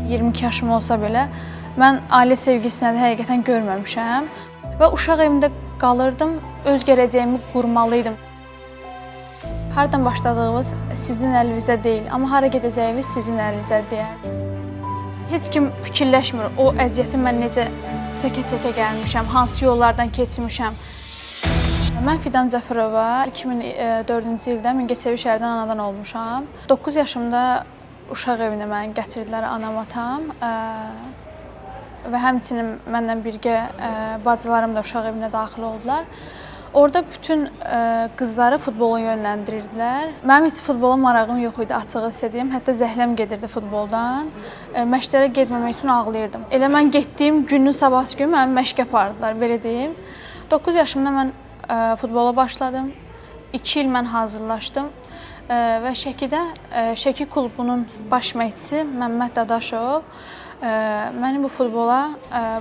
22 yaşım olsa belə mən ailə sevgisini də həqiqətən görməmişəm və uşaq evində qalırdım, öz gələcəyimi qurmalıydım. Hardan başladığımız sizin əlinizdə deyil, amma hara gedəcəyimiz sizin əlinizdə deyərdim. Heç kim fikirləşmir, o əziyyəti mən necə çəkə-çəkə gəlmişəm, hansı yollardan keçmişəm. Mən Fidan Cəfərova 2004-cü ildə Mingəçevir şəhərdən anadan olmuşam. 9 yaşımda uşaq evinə məni gətirdilər anam, atam və həmçinin mənlə birgə bacılarım da uşaq evinə daxil oldular. Orada bütün qızları futbola yönləndirirdilər. Mənim heç futbola marağım yox idi, açığı sizə deyim. Hətta zəhləm gedirdi futboldan. Məşqlərə getməmək üçün ağlayırdım. Elə mən getdiyim günün sabahsı günü mənim məşq apardılar, belə deyim. 9 yaşımda mən futbola başladım. 2 il mən hazırlaşdım və Şəkidə Şəki klubunun baş məşqçisi Məmməd Dadaşov məni bu futbola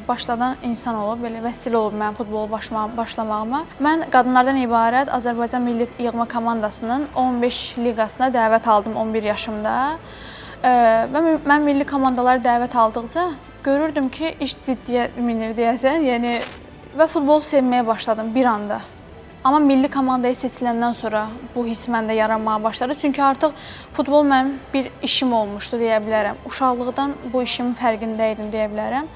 başladan insan olub, belə vəsilə olub mənim futbola başlamağıma. Mən qadınlardan ibarət Azərbaycan Milli Yığma komandasının 15 liqasına dəvət aldım 11 yaşımda. Və mən milli komandalara dəvət aldıqca görürdüm ki, iş ciddiyə minir deyəsən, yəni və futbolu sevməyə başladım bir anda. Amma milli komandaya seçiləndən sonra bu hiss məndə yaranmağa başladı. Çünki artıq futbol mənim bir işim olmuşdu deyə bilərəm. Uşaqlıqdan bu işimin fərqində idim deyə bilərəm.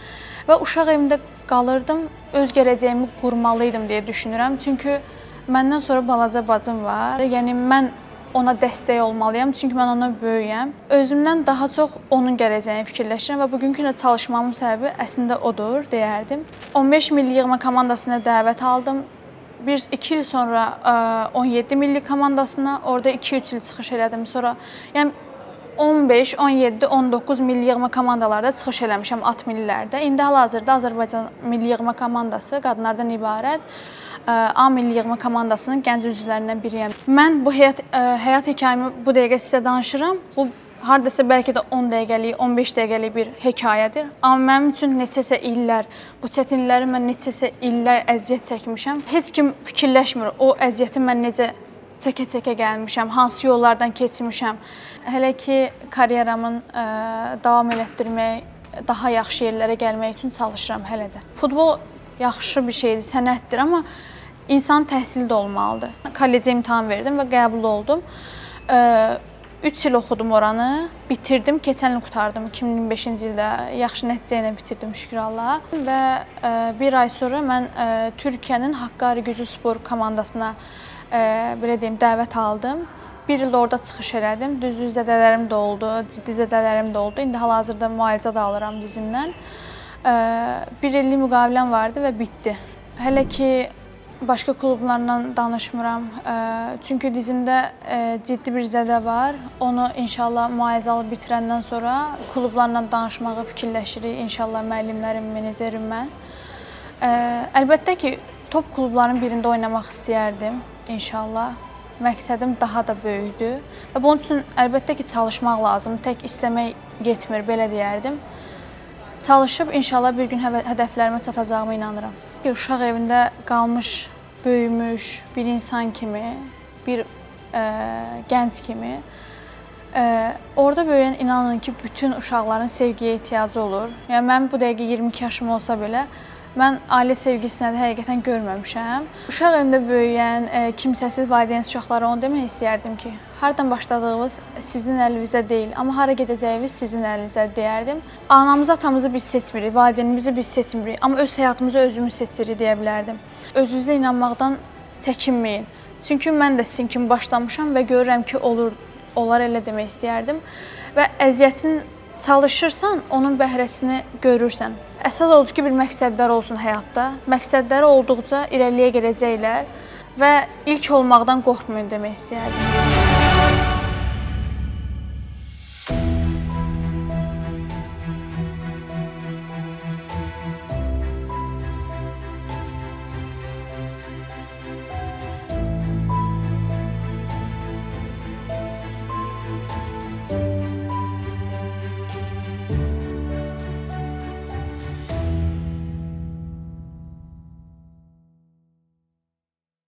Və uşaq evində qalırdım, öz gələcəyimi qurmalıydım deyə düşünürəm. Çünki məndən sonra balaca bacım var. Yəni mən ona dəstək olmalıyam, çünki mən ona böyüyəm. Özümdən daha çox onun gələcəyini fikirləşirəm və bugünkü çalışmamın səbəbi əslində odur deyərdim. 15 milli yığma komandasına dəvət aldım. 2 il sonra 17 milli komandasına, orada 2-3 il çıxış elədim. Sonra yəni 15, 17, 19 milli yığma komandalarda çıxış eləmişəm at millilərdə. İndi hal-hazırda Azərbaycan Milli Yığma komandası qadınlardan ibarət A milli yığma komandasının gənc üzvlərindən biriyəm. Mən bu həyat hekayəmi bu dəqiqə sizə danışıram. Bu hardasa bəlkə də 10 dəqiqəlik, 15 dəqiqəlik bir hekayədir. Amma mənim üçün neçəsə illər, bu çətinlikləri mən neçəsə illər əziyyət çəkmişəm. Heç kim fikirləşmir, o əziyyəti mən necə çəkə-çəkə gəlmişəm, hansı yollardan keçmişəm. Hələ ki, karyeramın davam elətdirmək, daha yaxşı yerlərə gəlmək üçün çalışıram hələ də. Futbol yaxşı bir şeydir, sənətdir, amma insan təhsili də olmalıdır. Kollecə imtahan verdim və qəbul oldum. 3 il oxudum oranı, bitirdim, keçən il qurtardım. 2025-ci ildə yaxşı nəticə ilə bitirdim, şükür Allaha. Və bir ay sonra mən Türkiyənin Hakkari Gücü spor komandasına belə deyim, dəvət aldım. Bir il orada çıxış elədim. Düzdür, zədələrim də oldu, ciddi zədələrim də oldu. İndi hal-hazırda müalicə də alıram dizimdən. Bir illik müqaviləm vardı və bitdi. Hələ ki, başqa klublarla danışmıram. Çünki dizimdə ciddi bir zədə var. Onu inşallah müalicə alıb bitirəndən sonra klublarla danışmağı fikirləşirik. İnşallah müəllimlərim, menecerim mən. Əlbəttə ki, top klubların birində oynamaq istəyərdim inşallah. Məqsədim daha da böyükdür. Və bunun üçün əlbəttə ki, çalışmaq lazımdır. Tək istəmək yetmir, belə deyərdim. Çalışıb inşallah bir gün hədəflərimə çatacağıma inanıram. Uşaq evində qalmış, böyümüş bir insan kimi, bir gənc kimi orada böyüyən inanın ki, bütün uşaqların sevgiyə ehtiyacı olur. Yəni mən bu dəqiqə 22 yaşım olsa belə mən ailə sevgisini də həqiqətən görməmişəm. Uşaq evində böyüyən, kimsəsiz valideynsiz uşaqlara onu demək istəyərdim ki, hardan başladığımız sizin əlinizdə deyil, amma hara gedəcəyimiz sizin əlinizdə deyərdim. Anamızı, atamızı biz seçmirik, valideynimizi biz seçmirik, amma öz həyatımızı özümüz seçirik deyə bilərdim. Özünüzə inanmaqdan çəkinməyin. Çünki mən də sizin kimi başlamışam və görürəm ki, olar elə demək istəyərdim. Və əziyyətin çalışırsan, onun bəhrəsini görürsən. Əsas odur ki, bir məqsədlər olsun həyatda. Məqsədləri olduqca irəliyə gedəcəklər və ilk olmaqdan qorxmayın demək istəyərdim.